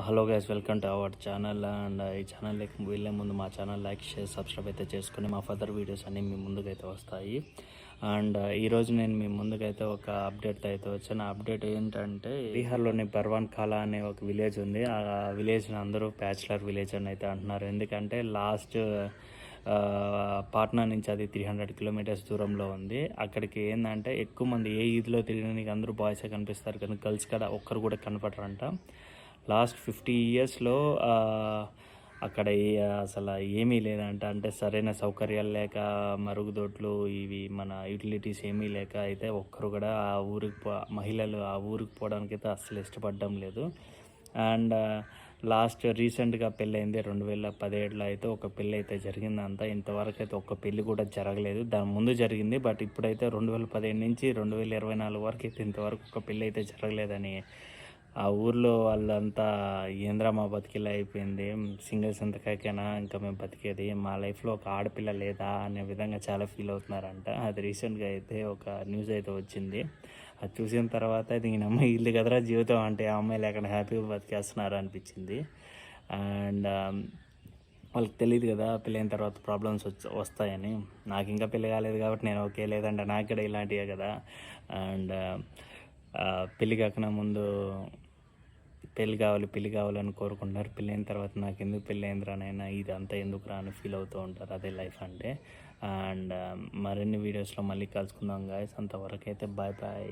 Hello guys, welcome to our channel. And ఈ ఛానల్కి వెళ్ళే ముందు మా ఛానల్ లైక్, షేర్, సబ్స్క్రైబ్ అయితే చేసుకుని మా ఫర్దర్ వీడియోస్ అన్నీ మీ ముందుకైతే వస్తాయి. అండ్ ఈరోజు నేను మీ ముందుకైతే ఒక అప్డేట్ అయితే వచ్చాను. ఆ అప్డేట్ ఏంటంటే, బీహార్లోని పర్వాన్ ఖాలా అనే ఒక విలేజ్ ఉంది. ఆ విలేజ్ని అందరూ బ్యాచిలర్ విలేజ్ అని అయితే అంటున్నారు. ఎందుకంటే లాస్ట్ పాట్నా నుంచి అది 300 కిలోమీటర్స్ దూరంలో ఉంది. అక్కడికి ఏంటంటే ఎక్కువ మంది ఏ ఈద్లో తిరిగిన అందరూ బాయ్సే కనిపిస్తారు, కానీ గర్ల్స్ కూడా ఒక్కరు కూడా కనపడరంట. లాస్ట్ 50 ఇయర్స్లో అక్కడ అసలు ఏమీ లేదంట. అంటే సరైన సౌకర్యాలు లేక, మరుగుదొడ్లు, ఇవి మన యూటిలిటీస్ ఏమీ లేక అయితే ఒక్కరు కూడా ఆ ఊరికి మహిళలు ఆ ఊరికి పోవడానికి అయితే అస్సలు ఇష్టపడడం లేదు. అండ్ లాస్ట్ రీసెంట్గా పెళ్ళైంది 2017లో అయితే ఒక పెళ్ళి అయితే జరిగిందంట. ఇంతవరకు అయితే ఒక్క పెళ్ళి కూడా జరగలేదు. దాని ముందు జరిగింది, బట్ ఇప్పుడైతే 2017 నుంచి 2024 వరకు అయితే ఇంతవరకు ఒక పెళ్ళి అయితే జరగలేదని ఆ ఊర్లో వాళ్ళంతా, ఏంద్రా మా బతికిలా అయిపోయింది, సింగిల్స్ ఎంతకైనా ఇంకా మేము బతికేది, మా లైఫ్లో ఒక ఆడపిల్ల లేదా అనే విధంగా చాలా ఫీల్ అవుతున్నారంట. అది రీసెంట్గా అయితే ఒక న్యూస్ అయితే వచ్చింది. అది చూసిన తర్వాత దీని అమ్మాయి ఇల్లు కదరా జీవితం అంటే, ఆ అమ్మాయిలు ఎక్కడ హ్యాపీగా బతికేస్తున్నారు అనిపించింది. అండ్ వాళ్ళకి తెలియదు కదా పెళ్ళైన తర్వాత ప్రాబ్లమ్స్ వస్తాయని. నాకు ఇంకా పెళ్ళి కాలేదు కాబట్టి నేను ఓకే, లేదంటే నాకు కూడా ఇలాంటివే కదా. అండ్ పెళ్ళి కాకుండా ముందు పెళ్ళి కావాలని కోరుకుంటున్నారు. పెళ్ళైన తర్వాత నాకు ఎందుకు పెళ్ళి అయిందిరా నైనా, ఇదంతా ఎందుకు రా అని ఫీల్ అవుతూ ఉంటారు. అదే లైఫ్ అంటే. అండ్ మరిన్ని వీడియోస్లో మళ్ళీ కలుసుకుందాం గాయస్. అంతవరకు అయితే బాయ్ బాయ్.